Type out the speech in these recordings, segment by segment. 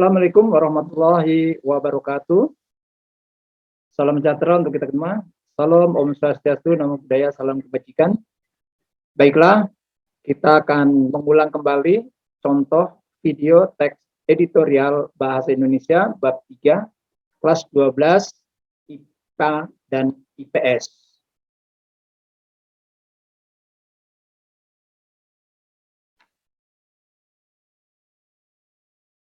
Assalamualaikum warahmatullahi wabarakatuh. Salam sejahtera untuk kita semua. Salam Om Swastiastu, Namo Buddhaya, salam kebajikan. Baiklah, kita akan mengulang kembali contoh video teks editorial Bahasa Indonesia bab 3, kelas 12, IPA dan IPS.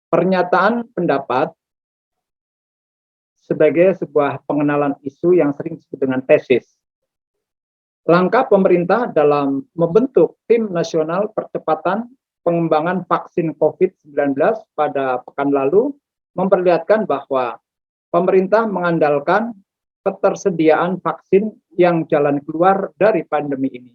Pernyataan pendapat sebagai sebuah pengenalan isu yang sering disebut dengan tesis. Langkah pemerintah dalam membentuk Tim Nasional Percepatan Pengembangan Vaksin COVID-19 pada pekan lalu memperlihatkan bahwa pemerintah mengandalkan ketersediaan vaksin yang jalan keluar dari pandemi ini.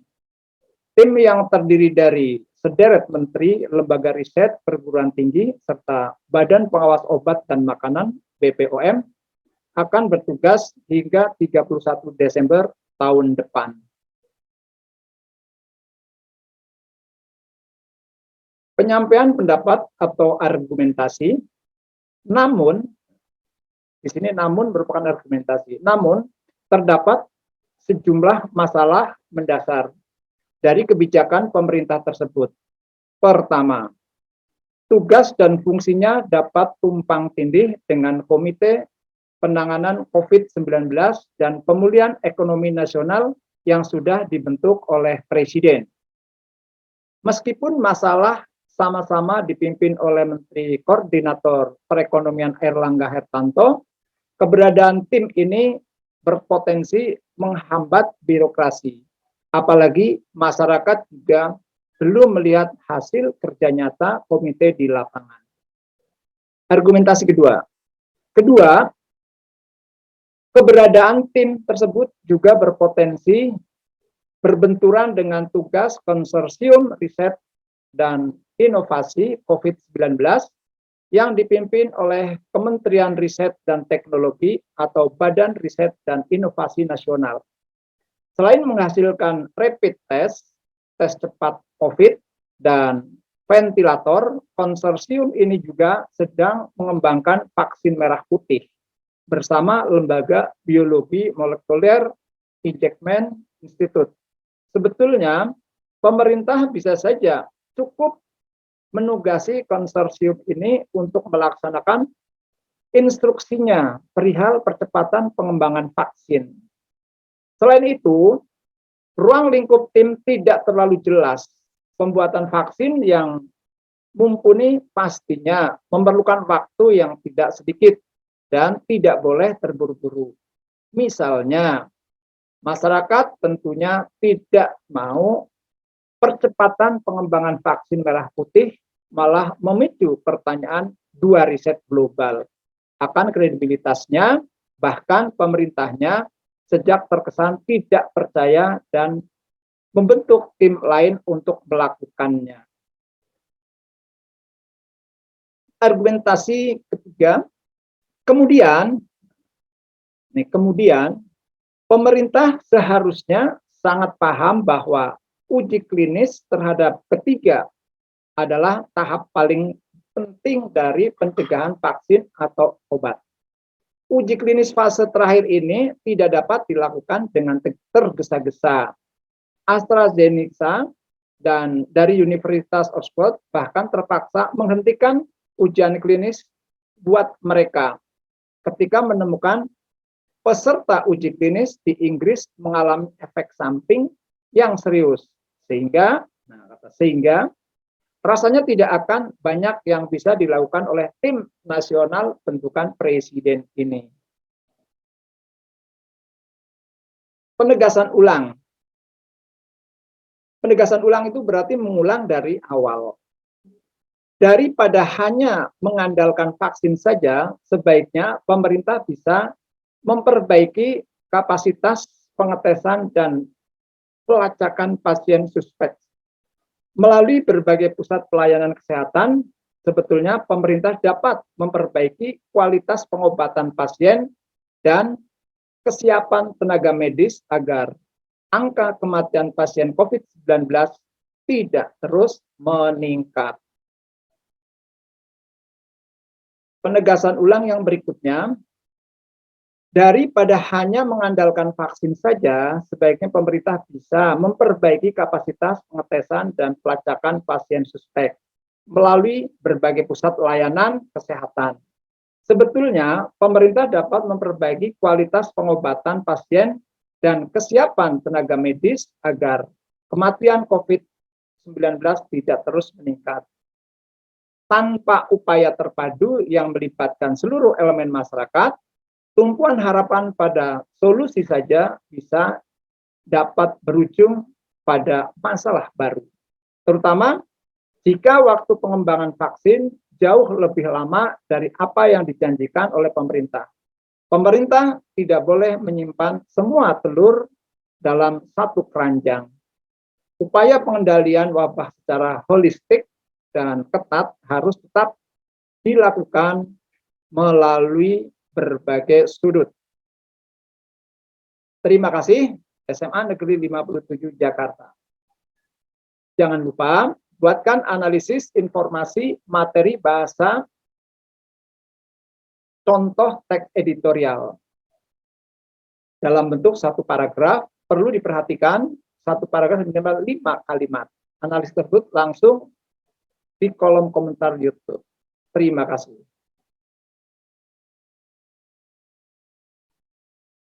Tim yang terdiri dari sederet menteri, lembaga riset, perguruan tinggi, serta Badan Pengawas Obat dan Makanan (BPOM) akan bertugas hingga 31 Desember tahun depan. Penyampaian pendapat atau argumentasi, namun di sini namun merupakan argumentasi. Namun terdapat sejumlah masalah mendasar dari kebijakan pemerintah tersebut. Pertama, tugas dan fungsinya dapat tumpang tindih dengan Komite Penanganan COVID-19 dan Pemulihan Ekonomi Nasional yang sudah dibentuk oleh Presiden. Meskipun masalah sama-sama dipimpin oleh Menteri Koordinator Perekonomian Airlangga Hartarto, keberadaan tim ini berpotensi menghambat birokrasi. Apalagi masyarakat juga belum melihat hasil kerja nyata komite di lapangan. Argumentasi kedua. Keberadaan tim tersebut juga berpotensi berbenturan dengan tugas konsorsium riset dan inovasi COVID-19 yang dipimpin oleh Kementerian Riset dan Teknologi atau Badan Riset dan Inovasi Nasional. Selain menghasilkan rapid test, tes cepat COVID, dan ventilator, konsorsium ini juga sedang mengembangkan vaksin merah putih bersama Lembaga Biologi Molekuler Injekmen Institute. Sebetulnya, pemerintah bisa saja cukup menugasi konsorsium ini untuk melaksanakan instruksinya perihal percepatan pengembangan vaksin. Selain itu, ruang lingkup tim tidak terlalu jelas. Pembuatan vaksin yang mumpuni pastinya memerlukan waktu yang tidak sedikit dan tidak boleh terburu-buru. Misalnya, masyarakat tentunya tidak mau percepatan pengembangan vaksin merah putih malah memicu pertanyaan dua riset global akan kredibilitasnya, bahkan pemerintahnya sejak terkesan tidak percaya dan membentuk tim lain untuk melakukannya. Argumentasi ketiga, kemudian pemerintah seharusnya sangat paham bahwa uji klinis terhadap ketiga adalah tahap paling penting dari pencegahan vaksin atau obat. Uji klinis fase terakhir ini tidak dapat dilakukan dengan tergesa-gesa. AstraZeneca dan dari Universitas Oxford bahkan terpaksa menghentikan ujian klinis buat mereka ketika menemukan peserta uji klinis di Inggris mengalami efek samping yang serius. Sehingga rasanya tidak akan banyak yang bisa dilakukan oleh tim nasional bentukan presiden ini. Penegasan ulang. Penegasan ulang itu berarti mengulang dari awal. Daripada hanya mengandalkan vaksin saja, sebaiknya pemerintah bisa memperbaiki kapasitas pengetesan dan pelacakan pasien suspek. Melalui berbagai pusat pelayanan kesehatan, sebetulnya pemerintah dapat memperbaiki kualitas pengobatan pasien dan kesiapan tenaga medis agar angka kematian pasien COVID-19 tidak terus meningkat. Penegasan ulang yang berikutnya, daripada hanya mengandalkan vaksin saja, sebaiknya pemerintah bisa memperbaiki kapasitas pengetesan dan pelacakan pasien suspek melalui berbagai pusat layanan kesehatan. Sebetulnya, pemerintah dapat memperbaiki kualitas pengobatan pasien dan kesiapan tenaga medis agar kematian COVID-19 tidak terus meningkat. Tanpa upaya terpadu yang melibatkan seluruh elemen masyarakat, tumpuan harapan pada solusi saja bisa dapat berujung pada masalah baru. Terutama jika waktu pengembangan vaksin jauh lebih lama dari apa yang dijanjikan oleh pemerintah. Pemerintah tidak boleh menyimpan semua telur dalam satu keranjang. Upaya pengendalian wabah secara holistik dan ketat harus tetap dilakukan melalui berbagai sudut. Terima kasih, SMA Negeri 57 Jakarta. Jangan lupa buatkan analisis informasi materi bahasa contoh teks editorial. Dalam bentuk satu paragraf, perlu diperhatikan satu paragraf minimal 5 kalimat. Analisis tersebut langsung di kolom komentar YouTube. Terima kasih.